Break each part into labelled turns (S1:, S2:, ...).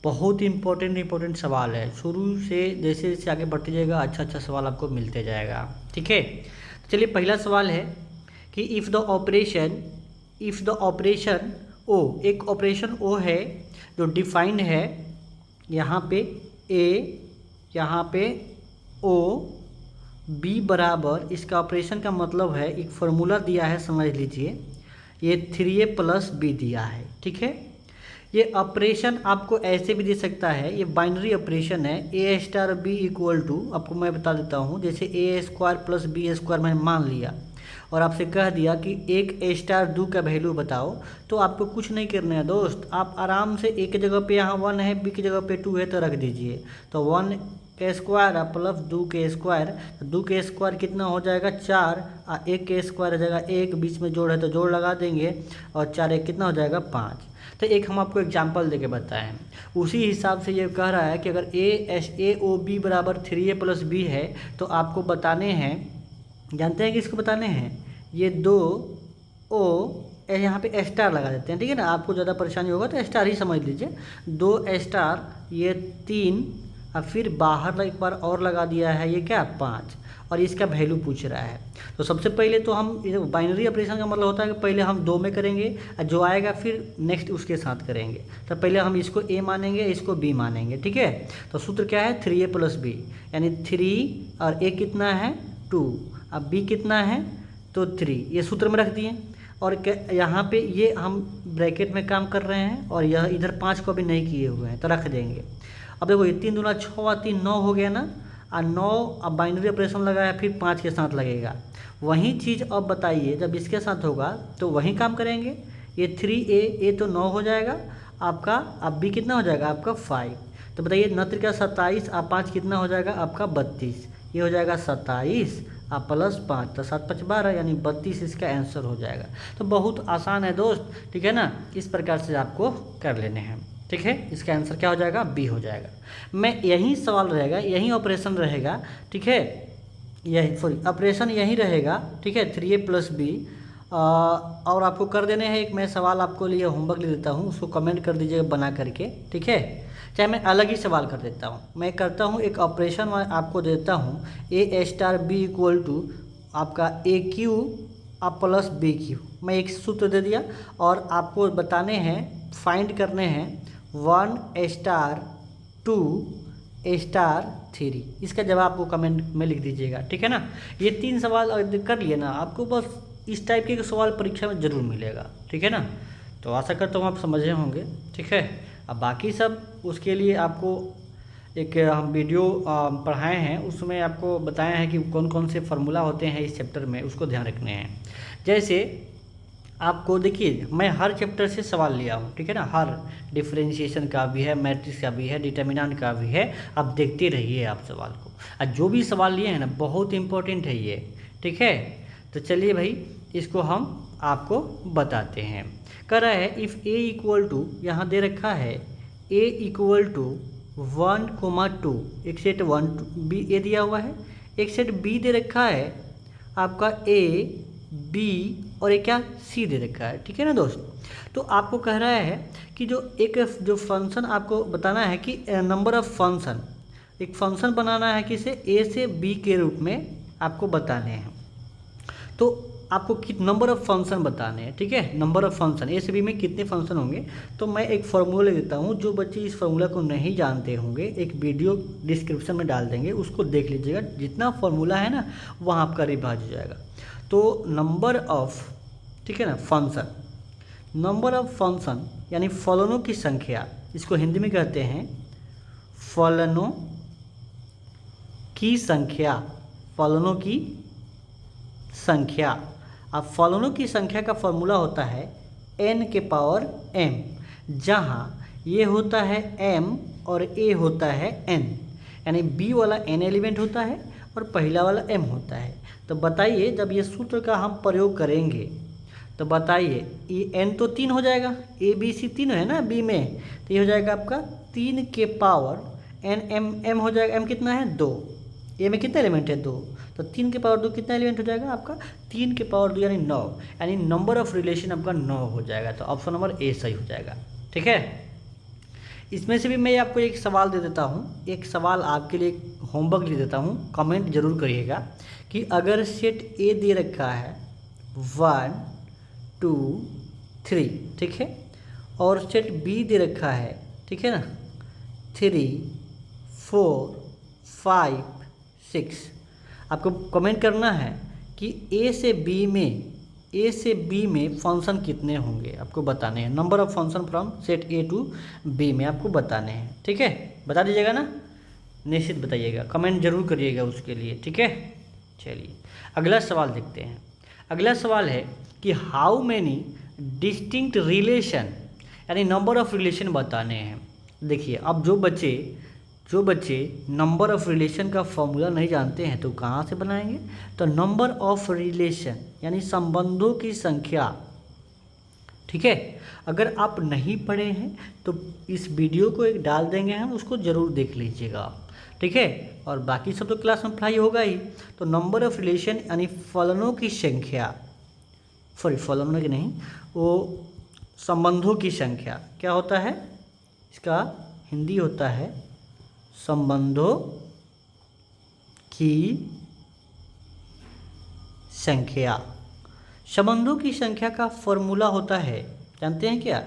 S1: बहुत इंपॉर्टेंट सवाल है। शुरू से जैसे जैसे आगे बढ़ते जाएगा अच्छा सवाल आपको मिलते जाएगा। ठीक है, तो चलिए पहला सवाल है कि इफ़ द ऑपरेशन ओ, एक ऑपरेशन ओ है जो डिफाइंड है यहाँ पे ए, यहाँ पे ओ, बी बराबर, इसका ऑपरेशन का मतलब है एक फार्मूला दिया है, समझ लीजिए, ये 3a प्लस बी दिया है। ठीक है, ये ऑपरेशन आपको ऐसे भी दे सकता है, ये बाइनरी ऑपरेशन है, ए स्टार बी इक्वल टू, आपको मैं बता देता हूँ, जैसे ए स्क्वायर प्लस बी स्क्वायर मैंने मान लिया और आपसे कह दिया कि एक ए स्टार दो का वैल्यू बताओ, तो आपको कुछ नहीं करना है दोस्त, आप आराम से एक जगह पे यहाँ 1 है, बी की जगह पे 2 है तो रख दीजिए। तो 1 के स्क्वायर प्लस 2 के स्क्वायर, तो 2 के स्क्वायर कितना हो जाएगा 4, और 1 के स्क्वायर हो जाएगा 1, बीच में जोड़ है तो जोड़ लगा देंगे, और 4 1 कितना हो जाएगा 5। तो एक हम आपको एग्जाम्पल देके बताएं, उसी हिसाब से ये कह रहा है कि अगर ए ओ बी बराबर 3a प्लस बी है तो आपको बताने हैं, जानते हैं कि इसको बताने हैं, ये 2 ओ यहाँ पे स्टार लगा देते हैं। ठीक है ना, आपको ज़्यादा परेशानी होगा तो स्टार ही समझ लीजिए, 2 स्टार, ये 3, और फिर बाहर एक बार और लगा दिया है, ये क्या 5, और इसका वैल्यू पूछ रहा है। तो सबसे पहले तो हम बाइनरी ऑपरेशन का मतलब होता है कि पहले हम 2 में करेंगे और जो आएगा फिर नेक्स्ट उसके साथ करेंगे। तो पहले हम इसको ए मानेंगे, इसको बी मानेंगे। ठीक है, तो सूत्र क्या है 3a प्लस बी, यानी 3 और ए कितना है 2, अब बी कितना है तो 3, ये सूत्र में रख दिए। और यहाँ पे ये हम ब्रैकेट में काम कर रहे हैं और यह इधर 5 को भी नहीं किए हुए हैं तो रख देंगे। अब देखो ये 3 दूना 6 और 3 9 हो गया ना, और 9 अब बाइनरी ऑपरेशन लगाया फिर 5 के साथ लगेगा। वही चीज़ अब बताइए जब इसके साथ होगा तो वही काम करेंगे, ये 3a तो 9 हो जाएगा आपका, अब बी कितना हो जाएगा आपका 5। तो बताइए 9 का 27 और 5 कितना हो जाएगा आपका 32, ये हो जाएगा 27 और प्लस 5, तो 7 5 12 यानी 32 इसका आंसर हो जाएगा। तो बहुत आसान है दोस्त। ठीक है ना, इस प्रकार से आपको कर लेने हैं। ठीक है, इसका आंसर क्या हो जाएगा बी हो जाएगा। मैं यही सवाल रहेगा, यही ऑपरेशन रहेगा। ठीक है, यही सॉरी ऑपरेशन यही रहेगा। ठीक है, 3a प्लस बी, और आपको कर देने हैं। एक मैं सवाल आपको लिए होमवर्क ले देता हूँ, उसको कमेंट कर दीजिएगा बना करके। ठीक है, चाहे मैं अलग ही सवाल कर देता हूँ, मैं करता हूँ एक ऑपरेशन आपको देता हूँ, ए स्टार बी इक्वल टू आपका ए क्यू आप प्लस बी क्यू, मैं एक सूत्र दे दिया और आपको बताने हैं, फाइंड करने हैं 1 स्टार 2 स्टार 3, इसका जवाब आपको कमेंट में लिख दीजिएगा। ठीक है ना, ये 3 सवाल कर लिए ना, आपको बस इस टाइप के सवाल परीक्षा में ज़रूर मिलेगा। ठीक है ना, तो आशा करता हूँ आप समझे होंगे। ठीक है, अब बाकी सब उसके लिए आपको एक हम वीडियो पढ़ाए हैं, उसमें आपको बताए हैं कि कौन कौन से फार्मूला होते हैं इस चैप्टर में, उसको ध्यान रखने हैं। जैसे आपको देखिए मैं हर चैप्टर से सवाल लिया हूँ। ठीक है ना, हर डिफरेंशिएशन का भी है, मैट्रिक्स का भी है, डिटर्मिनेंट का भी है, आप देखते रहिए आप सवाल को, और जो भी सवाल लिए हैं ना बहुत इंपॉर्टेंट है ये। ठीक है, तो चलिए भाई इसको हम आपको बताते हैं। कह रहा है इफ़ ए इक्वल टू, यहाँ दे रखा है ए इक्वल टू 1,2, एक सेट 1 बी ए दिया हुआ है, एक सेट बी दे रखा है आपका ए बी, और एक क्या सी दे रखा है। ठीक है ना दोस्त, तो आपको कह रहा है कि जो फंक्शन आपको बताना है कि नंबर ऑफ फंक्शन, एक फंक्शन बनाना है किसे ए से बी के रूप में आपको बताने हैं। तो आपको नंबर ऑफ फंक्शन बताने हैं। ठीक है, नंबर ऑफ फंक्शन ए से बी में कितने फंक्शन होंगे, तो मैं एक फार्मूला देता हूँ, जो बच्चे इस फार्मूला को नहीं जानते होंगे एक वीडियो डिस्क्रिप्शन में डाल देंगे, उसको देख लीजिएगा, जितना फार्मूला है ना वहाँ आपका रिवाइज हो जाएगा। तो नंबर ऑफ, ठीक है ना, फंक्शन, नंबर ऑफ फंक्शन यानी फलनों की संख्या, इसको हिंदी में कहते हैं फलनों की संख्या, फलनों की संख्या। अब फलनों की संख्या का फॉर्मूला होता है n के पावर m, जहाँ ये होता है m और a होता है n, यानी b वाला n एलिमेंट होता है और पहला वाला m होता है। तो बताइए जब ये सूत्र का हम प्रयोग करेंगे तो बताइए ये n तो 3 हो जाएगा, a b c 3 है ना b में, तो ये हो जाएगा आपका 3 के पावर n m हो जाएगा, m कितना है 2, ए में कितना एलिमेंट है 2, तो 3 के पावर 2 कितना एलिमेंट हो जाएगा आपका 3 के पावर 2 यानी 9, यानी नंबर ऑफ रिलेशन आपका 9 हो जाएगा। तो ऑप्शन नंबर ए सही हो जाएगा। ठीक है, इसमें से भी मैं आपको एक सवाल दे देता हूँ, एक सवाल आपके लिए होमवर्क ले देता हूँ, कमेंट जरूर करिएगा कि अगर सेट ए दे रखा है 1 2 3, ठीक है, और सेट बी दे रखा है, ठीक है ना, 3 4 5 6, आपको कमेंट करना है कि ए से बी में फंक्शन कितने होंगे आपको बताने हैं। Number of function from set A to B में आपको बताने हैं, ठीक है। बता दीजिएगा ना, निश्चित बताइएगा, कमेंट जरूर करिएगा उसके लिए, ठीक है। चलिए अगला सवाल देखते हैं। अगला सवाल है कि हाउ मैनी डिस्टिंक्ट रिलेशन, यानी नंबर ऑफ रिलेशन बताने हैं। देखिए अब जो बच्चे नंबर ऑफ रिलेशन का फॉर्मूला नहीं जानते हैं तो कहाँ से बनाएंगे, तो नंबर ऑफ रिलेशन यानी संबंधों की संख्या, ठीक है। अगर आप नहीं पढ़े हैं तो इस वीडियो को एक डाल देंगे हम, उसको ज़रूर देख लीजिएगा, ठीक है। और बाकी सब तो क्लास में पढ़ाई होगा ही। तो नंबर ऑफ रिलेशन यानी फलनों की संख्या, फलनों की नहीं, वो संबंधों की संख्या क्या होता है, इसका हिंदी होता है संबंधों की संख्या। संबंधों की संख्या का फॉर्मूला होता है, जानते हैं क्या,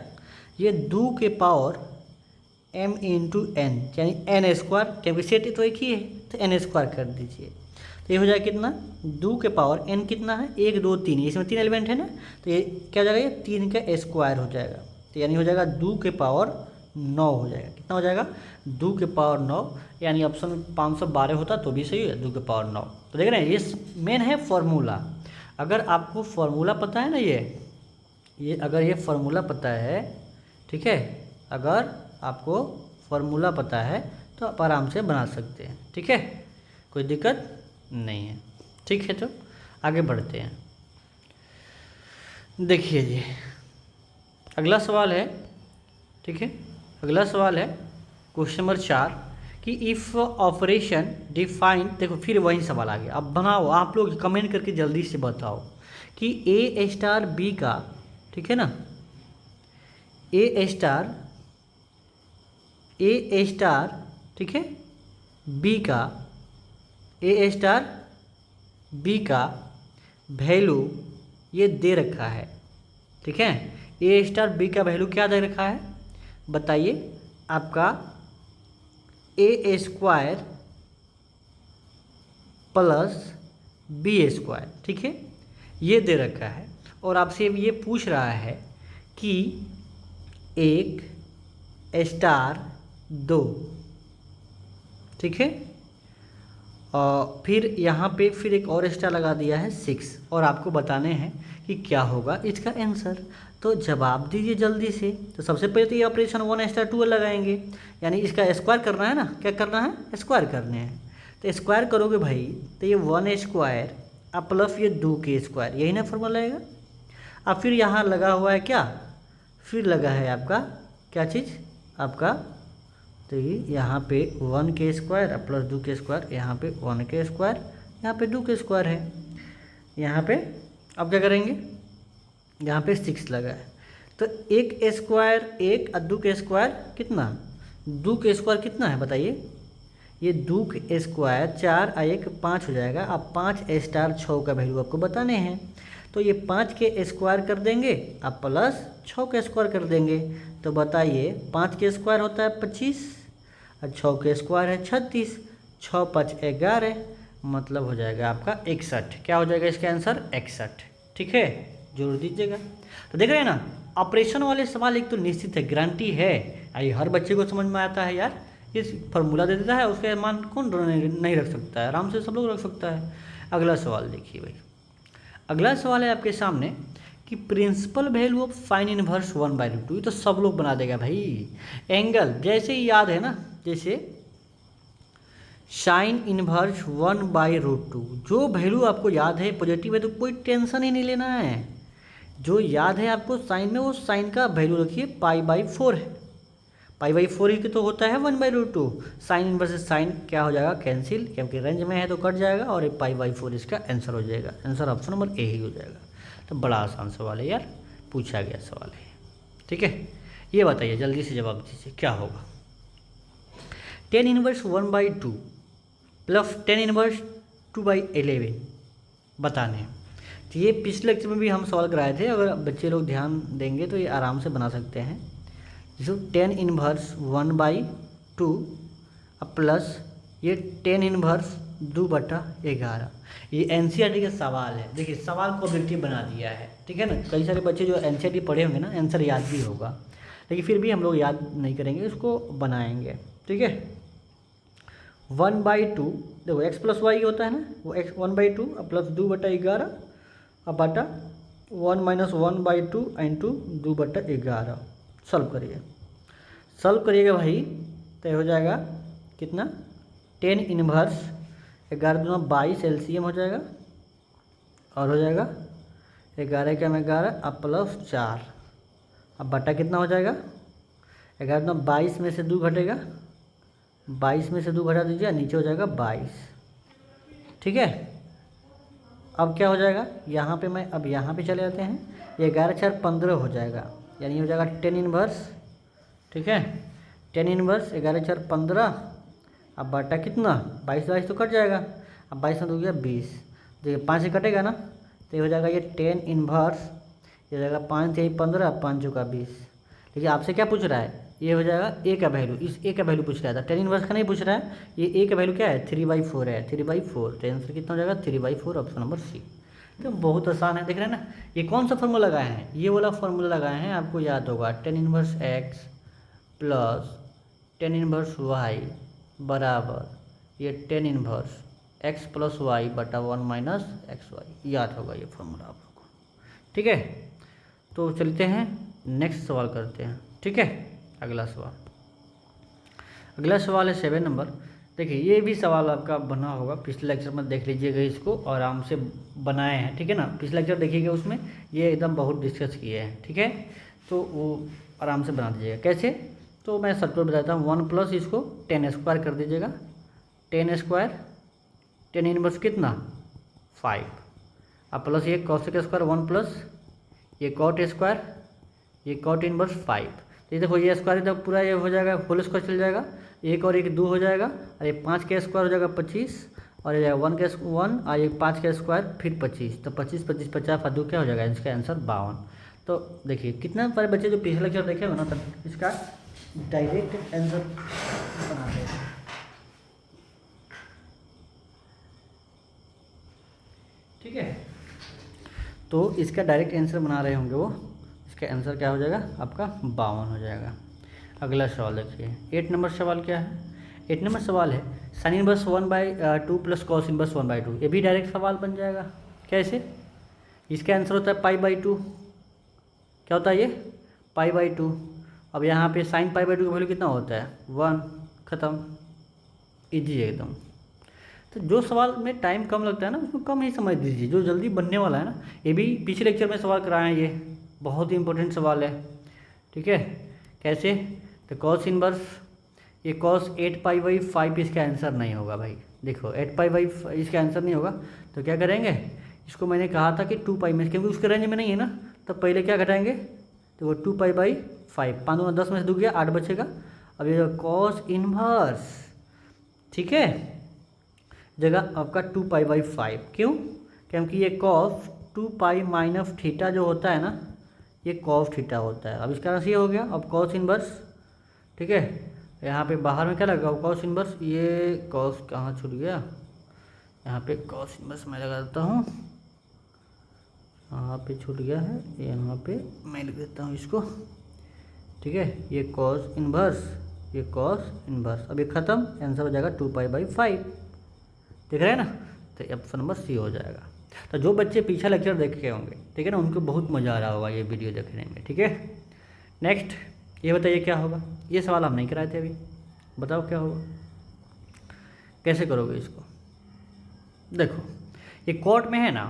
S1: ये 2 के पावर m इंटू एन, यानी एन स्क्वायर, क्योंकि सेट तो एक ही है तो एन स्क्वायर कर दीजिए, तो ये हो जाएगा कितना, 2 के पावर n कितना है, 1 2 3, इसमें 3 एलिमेंट है ना, तो ये क्या हो जाएगा, ये 3 का स्क्वायर हो जाएगा, तो यानी हो जाएगा 2 के पावर 9 हो जाएगा। कितना हो जाएगा, 2 के पावर 9, यानी ऑप्शन में 512 होता तो भी सही है, 2 के पावर 9। तो देख रहे हैं ये मेन है फॉर्मूला। अगर आपको फॉर्मूला पता है ना, ये अगर ये फॉर्मूला पता है, ठीक है, अगर आपको फॉर्मूला पता है तो आप आराम से बना सकते हैं, ठीक है, कोई दिक्कत नहीं है, ठीक है। तो आगे बढ़ते हैं। देखिए जी अगला सवाल है, ठीक है, अगला सवाल है क्वेश्चन नंबर 4 कि इफ़ ऑपरेशन डिफाइन, देखो फिर वही सवाल आ गया। अब बनाओ, आप लोग कमेंट करके जल्दी से बताओ कि ए स्टार बी का, ठीक है ना, ए स्टार, ठीक है, बी का, ए स्टार बी का वैल्यू ये दे रखा है, ठीक है। ए स्टार बी का वैल्यू क्या दे रखा है बताइए, आपका ए स्क्वायर प्लस बी स्क्वायर, ठीक है, ये दे रखा है। और आपसे ये पूछ रहा है कि 1 स्टार 2, ठीक है, और फिर यहाँ पे फिर एक और स्टार लगा दिया है 6, और आपको बताने हैं कि क्या होगा इसका आंसर। तो जवाब दीजिए जल्दी से। तो सबसे पहले तो ये ऑपरेशन 1 स्टार 2 लगाएंगे, यानी इसका स्क्वायर करना है ना, क्या करना है, स्क्वायर करने हैं। तो स्क्वायर करोगे भाई तो ये 1 स्क्वायर अब प्लस ये 2 के स्क्वायर, यही ना फॉर्मूला आएगा। अब फिर यहाँ लगा हुआ है क्या, फिर लगा है आपका क्या चीज़, आपका तो ये यहाँ पे 1 के स्क्वायर प्लस 2 के स्क्वायर, यहाँ पे 1 के स्क्वायर, यहाँ पे 2 के स्क्वायर है, यहाँ पे अब क्या करेंगे, यहाँ पे 6 लगा है, तो 1 स्क्वायर 1 और 2 के स्क्वायर कितना, 2 के स्क्वायर कितना है बताइए, ये 2 के स्क्वायर 4 और 1 5 हो जाएगा। अब 5 स्टार 6 का वैल्यू आपको बताने हैं, तो ये 5 के स्क्वायर कर देंगे अब प्लस 6 के स्क्वायर कर देंगे। तो बताइए 5 के स्क्वायर होता है 25 और 6 के स्क्वायर है 36, 6 5 11, मतलब हो जाएगा आपका 61। क्या हो जाएगा इसका आंसर 61, ठीक है, जोड़ दीजिएगा। तो देख रहे हैं ना, ऑपरेशन वाले सवाल एक तो निश्चित है, गारंटी है, आई हर बच्चे को समझ में आता है यार, ये फार्मूला दे देता है, उसके मान कौन नहीं रख सकता है, आराम से सब लोग रख सकता है। अगला सवाल देखिए भाई, अगला सवाल है आपके सामने कि principal value of sine inverse 1/√2, ये तो सब लोग बना देगा भाई। एंगल जैसे ही याद है ना, जैसे साइन इनवर्स 1/√2, जो वैल्यू आपको याद है पॉजिटिव है तो कोई टेंशन ही नहीं लेना है। जो याद है आपको साइन में, वो साइन का वैल्यू रखिए π/4 है, π/4 ही तो होता है 1/√2। साइन इनवर्स साइन क्या हो जाएगा, कैंसिल, क्योंकि रेंज में है तो कट जाएगा, और π/4 इसका आंसर हो जाएगा। आंसर ऑप्शन नंबर ए ही हो जाएगा। तो बड़ा आसान सवाल है यार, पूछा गया सवाल है, ठीक है। ये बताइए जल्दी से जवाब दीजिए क्या होगा। Tan inverse 1/2 plus tan inverse 2/11 बताने हैं। तो ये पिछले लेक्चर में भी हम सवाल कराए थे, अगर बच्चे लोग ध्यान देंगे तो ये आराम से बना सकते हैं। जो टेन इनवर्स 1/2 प्लस ये टेन इनवर्स 2/11, ये एनसीईआरटी का सवाल है। देखिए सवाल को ऑब्जेक्टिव बना दिया है, ठीक है ना। कई सारे बच्चे जो एनसीईआरटी पढ़े होंगे ना, आंसर याद भी होगा, लेकिन फिर भी हम लोग याद नहीं करेंगे, उसको बनाएंगे, ठीक है। 1/2 देखो x प्लस वाई होता है ना, वो x 1/2 प्लस 2/11 अब बटा 1 माइनस 1/2 इंटू 2/11। सॉल्व करिएगा भाई, तो ये हो जाएगा कितना, 10 इनवर्स 11 दूना 22 एलसीएम हो जाएगा, और हो जाएगा 11 का 11 अब प्लस 4 अब बटा कितना हो जाएगा, 11 दूना 22 में से 2 घटेगा, 22 में से 2 घटा दीजिए, नीचे हो जाएगा 22, ठीक है। अब क्या हो जाएगा, यहाँ पे मैं अब यहाँ पे चले जाते हैं, ये 11 4 15 हो जाएगा, यानी हो जाएगा 10 इनवर्स, ठीक है। 10 इनवर्स 11 4 15 अब बटा कितना, 22 तो कट जाएगा, अब 22 में 2 गया 20, देखिए 5 से कटेगा ना, तो ये हो जाएगा ये 10 इनवर्स, ये हो जाएगा 5 से 15 5 चौका 20। देखिए आपसे क्या पूछ रहा है, ये हो जाएगा ए का वैल्यू, इस ए का वैल्यू पूछ रहा था, 10 इनवर्स का नहीं पूछ रहा है, ये ए का वैल्यू क्या है 3/4 है, 3/4, तो आंसर कितना हो जाएगा 3/4, ऑप्शन नंबर सी। तो बहुत आसान है, देख रहे हैं ना। ये कौन सा फॉर्मूला लगाए हैं, ये वाला फॉर्मूला लगाए हैं, आपको याद होगा 10 inverse x plus 10 inverse y बराबर ये 10 इनवर्स एक्स प्लस वाई बटा 1 माइनस एक्स वाई, याद होगा ये फॉर्मूला आप लोग को, ठीक है। तो चलते हैं नेक्स्ट सवाल करते हैं, ठीक है। अगला सवाल है 7 नंबर। देखिए ये भी सवाल आपका बना होगा, पिछले लेक्चर में देख लीजिएगा, इसको आराम से बनाए हैं, ठीक है ना। पिछले लेक्चर देखिएगा, उसमें ये एकदम बहुत डिस्कस किए हैं, ठीक है। तो वो आराम से बना दीजिएगा। कैसे, तो मैं सर्कल बताता हूँ। 1 प्लस इसको 10 स्क्वायर कर दीजिएगा, 10 स्क्वायर 10 इनवर्स कितना 5, अब प्लस ये कॉस का स्क्वायर 1 प्लस ये कॉट स्क्वायर ये कॉट इनवर्स 5, तो ये देखो ये स्क्वायर तो पूरा ये हो जाएगा, होल स्क्वायर चल जाएगा, 1 और 1 2 हो जाएगा, और ये 5 का स्क्वायर हो जाएगा 25, और ये 1 का 1 और ये 5 का स्क्वायर फिर 25, तो 25 25 50 2 क्या हो जाएगा, इसका आंसर 52। तो देखिए कितना सारे बच्चे जो पिछले लेक्चर देखे हो ना, तो इसका डायरेक्ट आंसर बनाते हैं, ठीक है। तो इसका डायरेक्ट आंसर बना रहे होंगे वो, इसका आंसर क्या हो जाएगा आपका 52 हो जाएगा। अगला सवाल देखिए 8 नंबर सवाल क्या है। 8 नंबर सवाल है sine inverse 1/2 plus cos inverse 1/2, ये भी डायरेक्ट सवाल बन जाएगा। कैसे, इसका आंसर होता है π/2, क्या होता है ये π/2। अब यहाँ पे साइन π/2 का वैल्यू कितना होता है 1, ख़त्म, इजी एकदम। तो जो सवाल में टाइम कम लगता है ना, उसको कम ही समझ दीजिए, जो जल्दी बनने वाला है ना। ये भी पिछले लेक्चर में सवाल कराए हैं, ये बहुत ही इंपॉर्टेंट सवाल है, ठीक है। कैसे, तो कॉस इनवर्स ये कॉस 8π/5 इसका आंसर नहीं होगा भाई, देखो 8π/5 इसका आंसर नहीं होगा, तो क्या करेंगे, इसको मैंने कहा था कि 2π में, क्योंकि उसके रेंज में नहीं है ना, तो पहले क्या घटाएंगे, तो वो 2π/5, 5 दूना 10 में से 2 गया 8 बचेगा। अब ये कॉस इनवर्स, ठीक है, जगह आपका 2π/5, क्यों, क्योंकि ये कॉस 2π माइनस थीटा जो होता है ना, ये कॉस थीटा होता है। अब इसका राशि हो गया, अब कॉस इनवर्स, ठीक है, यहाँ पे बाहर में क्या लगा कॉस इनवर्स, ये कॉस कहाँ छूट गया, यहाँ पे कॉस इनवर्स मैं लगा देता हूँ, यहाँ पे छूट गया है, यहाँ पे मैं लिख देता हूँ इसको, ठीक है। ये कॉस इनवर्स ये कॉस इनवर्स, अब ये ख़त्म, आंसर हो जाएगा 2π/5, देख रहे हैं ना। तो ऑप्शन नंबर सी हो जाएगा। तो जो बच्चे पीछा लेक्चर देखे होंगे, ठीक है ना, उनको बहुत मज़ा आ रहा होगा ये वीडियो देखने में, ठीक है। नेक्स्ट ये बताइए क्या होगा, ये सवाल हम नहीं कराए थे अभी, बताओ क्या होगा, कैसे करोगे इसको। देखो ये कॉट में है ना,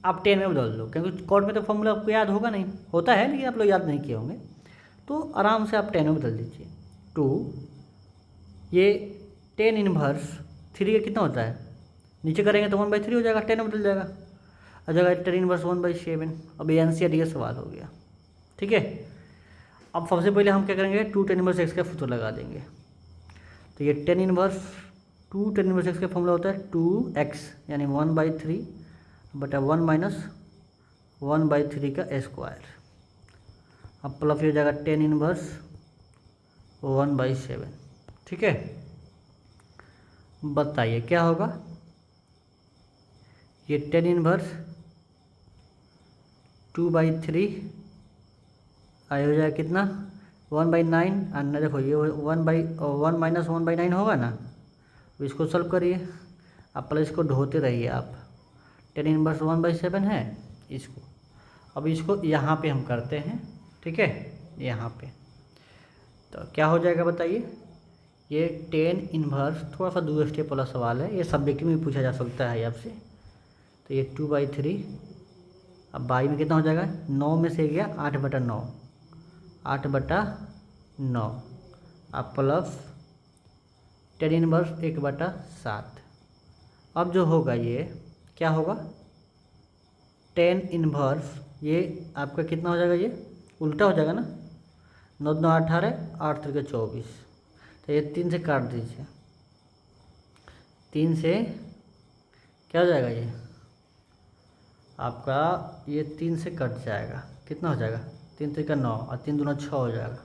S1: आप 10 में बदल दो, क्योंकि कॉट में तो फॉर्मूला आपको याद होगा नहीं, होता है लेकिन आप लोग याद नहीं किए होंगे, तो आराम से आप 10 में बदल दीजिए। 2 ये 10 इनवर्स 3 का कितना होता है, नीचे करेंगे तो 1/3 हो जाएगा, 10 में बदल जाएगा, आ जाएगा 10 इनवर्स 1/7। अब ये एनसीईआरटी का सवाल हो गया, ठीक है। अब सबसे पहले हम क्या करेंगे, 2 10 इनवर्स x का फुटो लगा देंगे, तो ये टेन इनवर्स एक्स का फॉर्मूला होता है 2x यानी 1/3 बटा 1 - 1/3 का स्क्वायर। अब प्लस हो जाएगा टेन इनवर्स 1/7। ठीक है, बताइए क्या होगा। ये टेन इनवर्स 2/3 आया हो जाएगा कितना 1/9। अन्य देखो ये 1 - 1/9 होगा ना, इसको सॉल्व करिए। आप पहले इसको ढोते रहिए आप। टेन इनवर्स 1/7 है इसको। अब इसको यहाँ पे हम करते हैं, ठीक है, यहाँ पे तो क्या हो जाएगा बताइए। ये टेन इनवर्स थोड़ा सा दो स्टेप वाला सवाल है, ये सब्जेक्टिव में पूछा जा सकता है आपसे। तो ये 2/3 अब बाई में कितना हो जाएगा 9 में से गया 8/9 8/9 अब प्लस टेन इनवर्स 1/7। अब जो होगा ये क्या होगा टेन इनवर्स ये आपका कितना हो जाएगा, ये उल्टा हो जाएगा ना, 9 9 18 8 3 24। तो ये 3 से काट दीजिए, 3 से क्या हो जाएगा ये आपका, ये 3 से कट जाएगा, कितना हो जाएगा 3 3 का 9 और 3 दूना 6 हो जाएगा।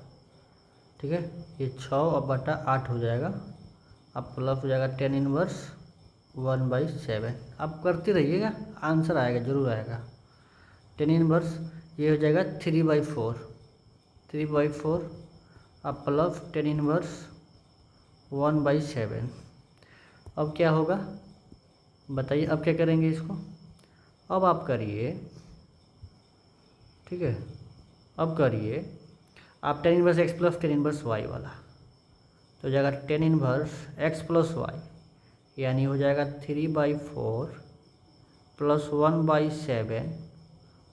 S1: ठीक है, ये 6 और बटा 8 हो जाएगा। अब प्लस हो जाएगा टेन इनवर्स 1/7। आप करते रहिएगा, आंसर आएगा, जरूर आएगा। टेन इनवर्स ये हो जाएगा 3/4 अब प्लस टेन इनवर्स 1/7। अब क्या होगा बताइए, अब क्या करेंगे इसको। अब आप करिए, ठीक है, अब करिए आप tan inverse x plus tan inverse y वाला। तो हो जाएगा tan inverse x plus y यानी हो जाएगा 3/4 प्लस 1/7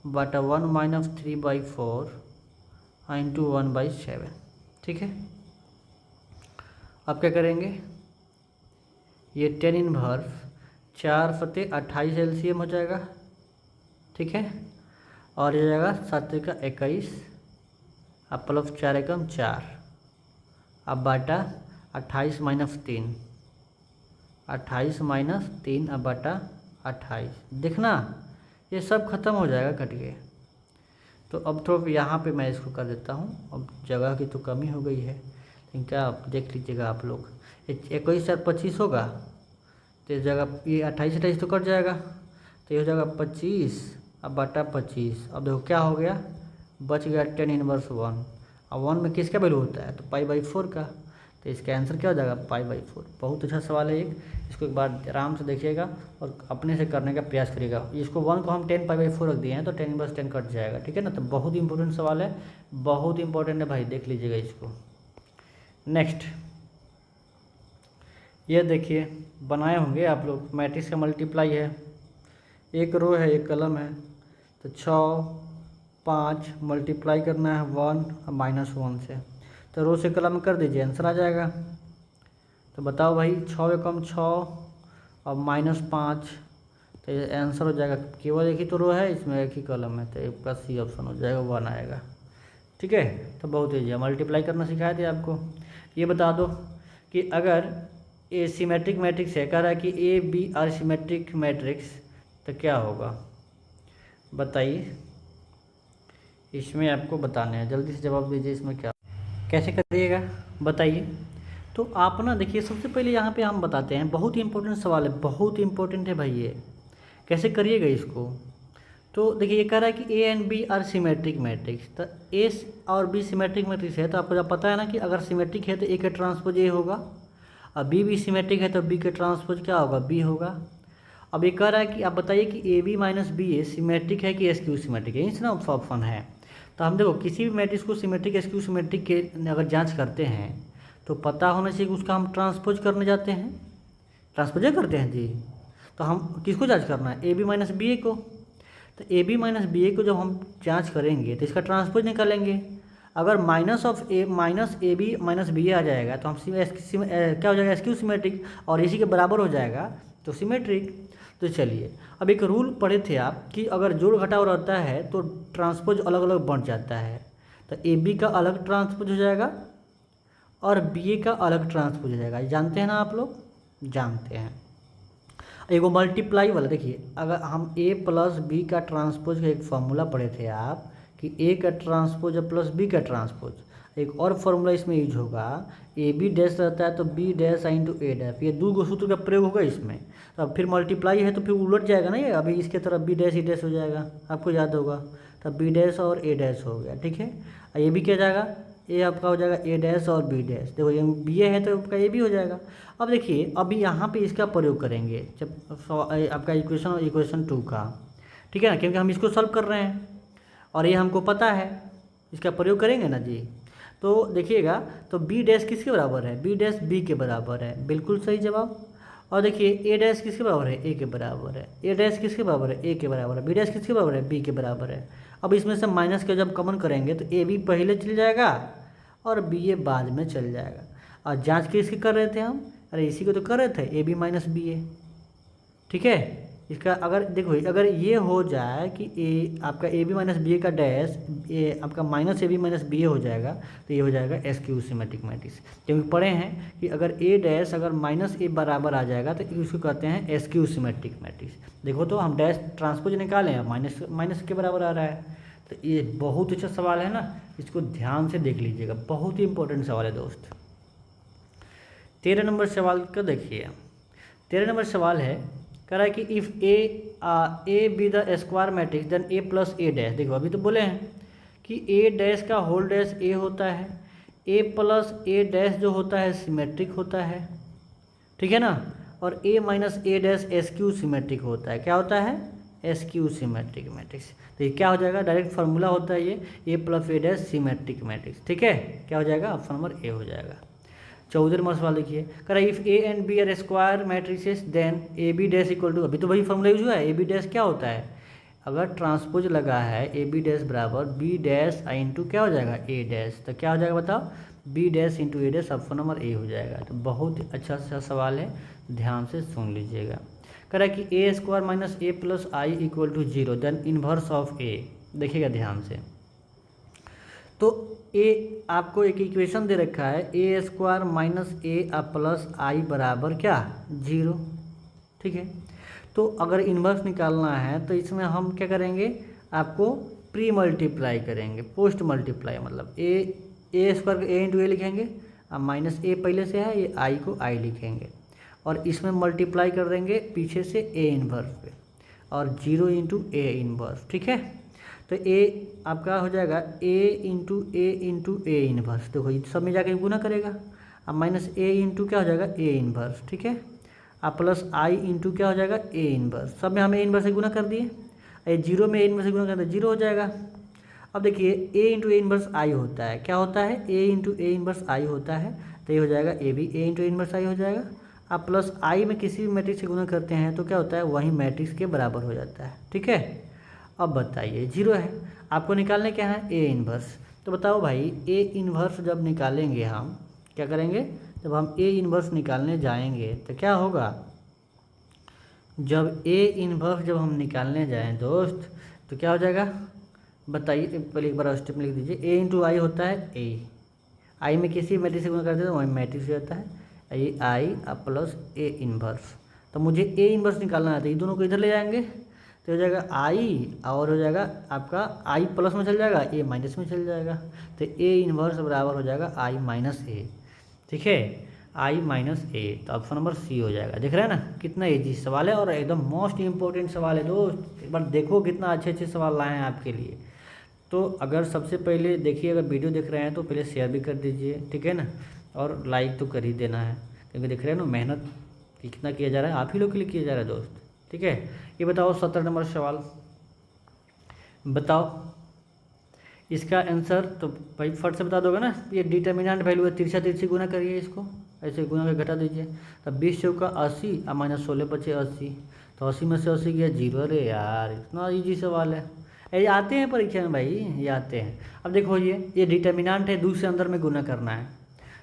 S1: बटा 1 - 3/4 इंटू 1/7। ठीक है, अब क्या करेंगे, ये टेन इनवर्स 4 × 28 एलसीएम हो जाएगा। ठीक है, और ये जाएगा 7 × 21 अब प्लस 4 एकम 4 अब बाटा 28 - 3 अब बाटा 28। देखना ये सब खत्म हो जाएगा कट के। तो अब थोड़ा यहाँ पे मैं इसको कर देता हूँ, अब जगह की तो कमी हो गई है, लेकिन क्या आप देख लीजिएगा आप लोग। 21 और 25 होगा तो इस जगह ये 28 तो कट जाएगा, तो ये हो जाएगा 25 अब बटा 25। अब देखो क्या हो गया, बच गया टेन इनवर्स 1। अब 1 में किसका वैल्यू होता है, तो π/4 का। तो इसका आंसर क्या हो जाएगा π/4। बहुत अच्छा सवाल है एक, इसको एक बार आराम से देखिएगा और अपने से करने का प्रयास करिएगा। इसको 1 को हम 10 π/4 रख दिए हैं तो 10 इनवर्स 10 कट जाएगा। ठीक है ना, तो बहुत इंपॉर्टेंट सवाल है, बहुत इंपॉर्टेंट है भाई, देख लीजिएगा इसको। नेक्स्ट ये देखिए बनाए होंगे आप लोग, मैट्रिक्स का मल्टीप्लाई है, एक रो है एक कलम है, तो 6 5 मल्टीप्लाई करना है 1 और -1 से, तो रो से कलम कर दीजिए, आंसर आ जाएगा। तो बताओ भाई 6 एकम 6 और -5, तो ये आंसर हो जाएगा। केवल एक ही तो रो है, इसमें एक ही कलम है, तो इसका सी ऑप्शन हो जाएगा, 1 आएगा। ठीक है, तो बहुत ईजी है, मल्टीप्लाई करना सिखाए थे आपको। ये बता दो कि अगर ए सिमेट्रिक मैट्रिक्स है, कह रहा है कि A B are symmetric matrix, तो क्या होगा बताइए। इसमें आपको बताना है, जल्दी से जवाब दीजिए, इसमें क्या कैसे करिएगा बताइए। तो आप ना देखिए, सबसे पहले यहाँ पे हम बताते हैं, बहुत ही इंपॉर्टेंट सवाल है, बहुत ही इंपॉर्टेंट है भाई, ये कैसे करिएगा इसको। तो देखिए ये कह रहा है कि A and B are symmetric matrix, तो ए और बी सिमेट्रिक मैट्रिक्स है, तो आपको जब पता है ना कि अगर सिमेट्रिक है तो ए का ट्रांसपोज ए होगा, और बी भी सिमेट्रिक है तो बी का ट्रांसपोज क्या होगा, बी होगा। अब ये कह रहा है कि आप बताइए कि A B minus B A symmetric है कि एसक्यू सिमेट्रिक है, इस ना ऑप्शन है। तो हम देखो किसी भी मैट्रिक्स को सिमेट्रिक एसक्यू सिमेट्रिक के अगर जांच करते हैं तो पता होना चाहिए कि उसका हम ट्रांसपोज करने जाते हैं, ट्रांसपोज करते हैं जी। तो हम किसको जांच करना है, ए बी माइनस बी ए को। तो ए बी माइनस बी ए को जब हम जांच करेंगे तो इसका ट्रांसपोज निकालेंगे। अगर minus A B minus B A आ जाएगा तो हम क्या हो जाएगा, एसक्यू सिमेट्रिक, और इसी के बराबर हो जाएगा तो सिमेट्रिक। तो चलिए अब एक रूल पढ़े थे आप कि अगर जोड़ घटाव रहता है तो ट्रांसपोज अलग अलग बन जाता है। तो ए बी का अलग ट्रांसपोज हो जाएगा और बी ए का अलग ट्रांसपोज हो जाएगा, जानते हैं ना आप लोग, जानते हैं। एगो मल्टीप्लाई वाला देखिए, अगर हम ए प्लस बी का ट्रांसपोज का एक फार्मूला पढ़े थे आप कि ए का ट्रांसपोज प्लस बी का ट्रांसपोज, एक और फार्मूला इसमें यूज होगा, ए बी डैश रहता है तो B dash into A dash, ये दो सूत्र का प्रयोग होगा इसमें। तो अब फिर मल्टीप्लाई है तो फिर उलट जाएगा ना ये, अभी इसके तरफ बी डैश ई डैश हो जाएगा, आपको याद होगा, तब बी डैश और ए डैश हो गया, ठीक है। ये भी क्या जाएगा, ए आपका हो जाएगा ए डैश और बी डैश, देखो ये बी ए है तो आपका ए भी हो जाएगा। अब देखिए अभी यहाँ पे इसका प्रयोग करेंगे जब आपका इक्वेशन 2 का, ठीक है ना, क्योंकि हम इसको सॉल्व कर रहे हैं और ये हमको पता है, इसका प्रयोग करेंगे ना जी। तो देखिएगा, तो बी डैश किसके बराबर है, बी डैश बी के बराबर है, बिल्कुल सही जवाब। और देखिए ए डैश किसके बराबर है, ए के बराबर है, ए डैश किसके बराबर है, ए के बराबर है, बी डैश किसके बराबर है, बी के बराबर है। अब इसमें से माइनस के जब कॉमन करेंगे तो ए बी पहले चल जाएगा और बी ए बाद में चल जाएगा। और जांच किसकी कर रहे थे हम, अरे इसी को तो कर रहे थे, ए बी माइनस बी ए, ठीक है। इसका अगर देखो, अगर ये हो जाए कि ए आपका A B minus B A का डैश ए आपका minus A B minus B A हो जाएगा, तो ये हो जाएगा एस क्यू सिमेट्रिक मैट्रिक्स। क्योंकि पढ़े हैं कि अगर ए डैश अगर माइनस ए बराबर आ जाएगा तो इसको कहते हैं एस क्यू सिमेट्रिक मैट्रिक्स। देखो तो हम डैश ट्रांसपोज निकाले हैं, माइनस के बराबर आ रहा है, तो ये बहुत अच्छा सवाल है ना, इसको ध्यान से देख लीजिएगा, बहुत ही इंपॉर्टेंट सवाल है दोस्त। 13 नंबर सवाल का देखिए, 13 नंबर सवाल है, कह रहा है कि if A be the square matrix then A plus A dash. देखो अभी तो बोले हैं कि ए डैश का होल डैश ए होता है, ए प्लस ए डैश जो होता है सिमेट्रिक होता है, ठीक है ना, और ए माइनस ए डैश एस क्यू सिमेट्रिक होता है, क्या होता है, एस क्यू सिमेट्रिक मैट्रिक्स। तो ये क्या हो जाएगा, डायरेक्ट फार्मूला होता है ये, ए plus A dash symmetric matrix, ठीक है, क्या हो जाएगा, ऑप्शन नंबर ए हो जाएगा। 14 नंबर सवाल देखिए, कह रहा है if A and B are square matrices then A B dash equal to, अभी तो वही फॉर्मूला यूज हुआ है, ए बी डैश क्या होता है, अगर ट्रांसपोज लगा है ए बी डैश बराबर बी डैश इंटू क्या हो जाएगा, ए डैश, तो क्या हो जाएगा बताओ, B dash into A dash, option number A हो जाएगा। तो बहुत अच्छा सा सवाल है, ध्यान से सुन लीजिएगा। कह रहा है कि A square minus A plus I equal to 0 then inverse of A, देखिएगा ध्यान से। तो ए आपको एक इक्वेशन दे रखा है, ए स्क्वायर माइनस ए प्लस आई बराबर क्या, 0, ठीक है। तो अगर इन्वर्स निकालना है तो इसमें हम क्या करेंगे, आपको प्री मल्टीप्लाई करेंगे, पोस्ट मल्टीप्लाई, मतलब ए स्क्वायर ए इंटू ए लिखेंगे, अब माइनस ए पहले से है, ये आई को आई लिखेंगे, और इसमें मल्टीप्लाई कर देंगे पीछे से ए इन्वर्स पे, और 0 इंटू ए इन्वर्स, ठीक है। तो ए आपका हो जाएगा ए इंटू ए इन्वर्स, देखो ये सब में जाके गुना करेगा, अब माइनस ए इंटू क्या हो जाएगा, ए इन्वर्स, ठीक है, अब प्लस आई इंटू क्या हो जाएगा, ए इन्वर्स, सब में हमें ए इन्वर्स से गुना कर दिए, ए 0 में ए इन्वर्स से गुना कर दिए, 0 हो जाएगा। अब देखिए ए इंटू ए इन्वर्स आई होता है, क्या होता है, ए इंटू ए इन्वर्स आई होता है, तो ये हो जाएगा ए भी ए इंटू ए इन्वर्स आई हो जाएगा। अब प्लस आई में किसी भी मैट्रिक्स से गुना करते हैं तो क्या होता है, वही मैट्रिक्स के बराबर हो जाता है, ठीक है। अब बताइए 0 है, आपको निकालने क्या है, ए इन्वर्स, तो बताओ भाई ए इन्वर्स जब निकालेंगे हम क्या करेंगे, जब हम ए इन्वर्स निकालने जाएंगे तो क्या होगा, जब ए इन्वर्स जब हम निकालने जाएं दोस्त तो क्या हो जाएगा, बताइए, पहले एक बार स्टेप लिख दीजिए, ए इंटू आई होता है ए, आई में किसी मैट्रिक्स से गुना करते हैं तो वही मैट्रिक्स हो जाता है, ये आई प्लस ए इन्वर्स। तो मुझे ए इन्वर्स निकालना है तो ये दोनों को इधर ले जाएंगे, तो हो जाएगा आई और हो जाएगा आपका आई प्लस में चल जाएगा, ए माइनस में चल जाएगा, तो ए इन्वर्स बराबर हो जाएगा आई माइनस ए, ठीक है, आई माइनस ए, तो ऑप्शन नंबर सी हो जाएगा। देख रहे हैं ना कितना इजी सवाल है और एकदम मोस्ट इम्पोर्टेंट सवाल है दोस्त, एक बार देखो कितना अच्छे अच्छे सवाल लाए हैं आपके लिए। तो अगर सबसे पहले देखिए, अगर वीडियो देख रहे हैं तो पहले शेयर भी कर दीजिए, ठीक है ना, और लाइक तो कर ही देना है, क्योंकि देख रहे हैं ना मेहनत कितना किया जा रहा है, आप ही लोग के लिए किया जा रहा है दोस्त, ठीक है। ये बताओ 17 नंबर सवाल, बताओ इसका आंसर, तो भाई फट से बता दोगे ना, ये डिटर्मिनेंट वैल्यू है, तिरछा तिरछी गुना करिए, इसको ऐसे गुना कर घटा दीजिए, तब 20 चौका 80 और माइनस 16 बचे 80, तो 80 में से 80 गया 0, अरे यार इतना ईजी सवाल है, ये आते हैं परीक्षा में भाई, ये आते हैं। अब देखो ये डिटर्मिनेंट है, 2 से अंदर में गुना करना है,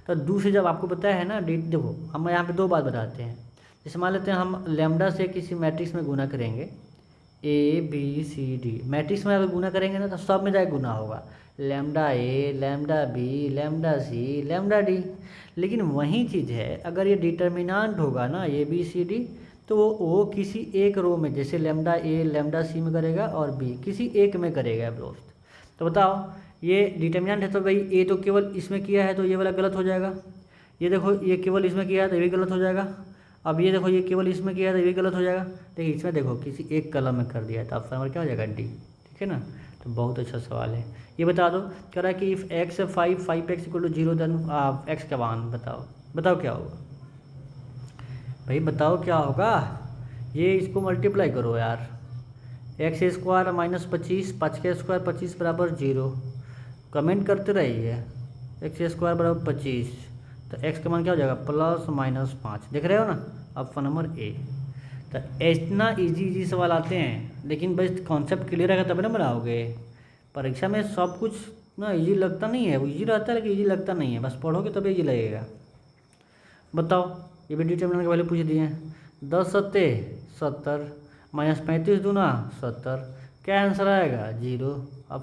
S1: तो 2 से जब आपको पता है ना, देखो हम यहाँ पे 2 बात बताते हैं, जैसे मान लेते हैं हम लैम्डा से किसी मैट्रिक्स में गुना करेंगे, A B C D, matrix में अगर गुना करेंगे ना तो सब में जाके गुना होगा, लैम्डा ए, लैम्डा बी, लैम्डा सी, लैम्डा डी। लेकिन वही चीज़ है, अगर ये डिटर्मिनांट होगा ना ए बी सी डी, तो वो किसी एक रो में, जैसे लैम्डा ए लैम्डा सी में करेगा और बी किसी एक में करेगा दोस्त। तो बताओ ये डिटर्मिनेंट है तो भाई ए तो केवल इसमें किया है तो ये वाला गलत हो जाएगा। ये देखो ये केवल इसमें किया है तो ये भी गलत हो जाएगा। अब ये देखो ये केवल इसमें किया है तो ये भी गलत हो जाएगा। देखिए इसमें देखो किसी एक कलम में कर दिया है तो ऑप्शन नंबर क्या हो जाएगा डी। ठीक है ना, तो बहुत अच्छा सवाल है। ये बता दो, कह रहा है कि if x 5 equal to 0 then x का मान बताओ। बताओ क्या होगा भाई, बताओ क्या होगा। ये इसको मल्टीप्लाई करो यार, एक्स स्क्वायर माइनस 25, 5 का स्क्वायर 25 बराबर 0। कमेंट करते रहिए। एक्स स्क्वायर बराबर 25, तो एक्स का मान क्या हो जाएगा +-5। देख रहे हो ना, ऑप्शन नंबर ए। तो इतना इजी सवाल आते हैं, लेकिन बस कॉन्सेप्ट क्लियर रहेगा तब ना बनाओगे। परीक्षा में सब कुछ ना इजी लगता नहीं है, वो इजी रहता है लेकिन इजी लगता नहीं है, बस पढ़ोगे तब इजी लगेगा। बताओ, ये भी डिटर्मिनेंट के वैल्यू पूछ दिए हैं। 10 सत्ते 70 -35 दूना 70, क्या आंसर आएगा 0। अब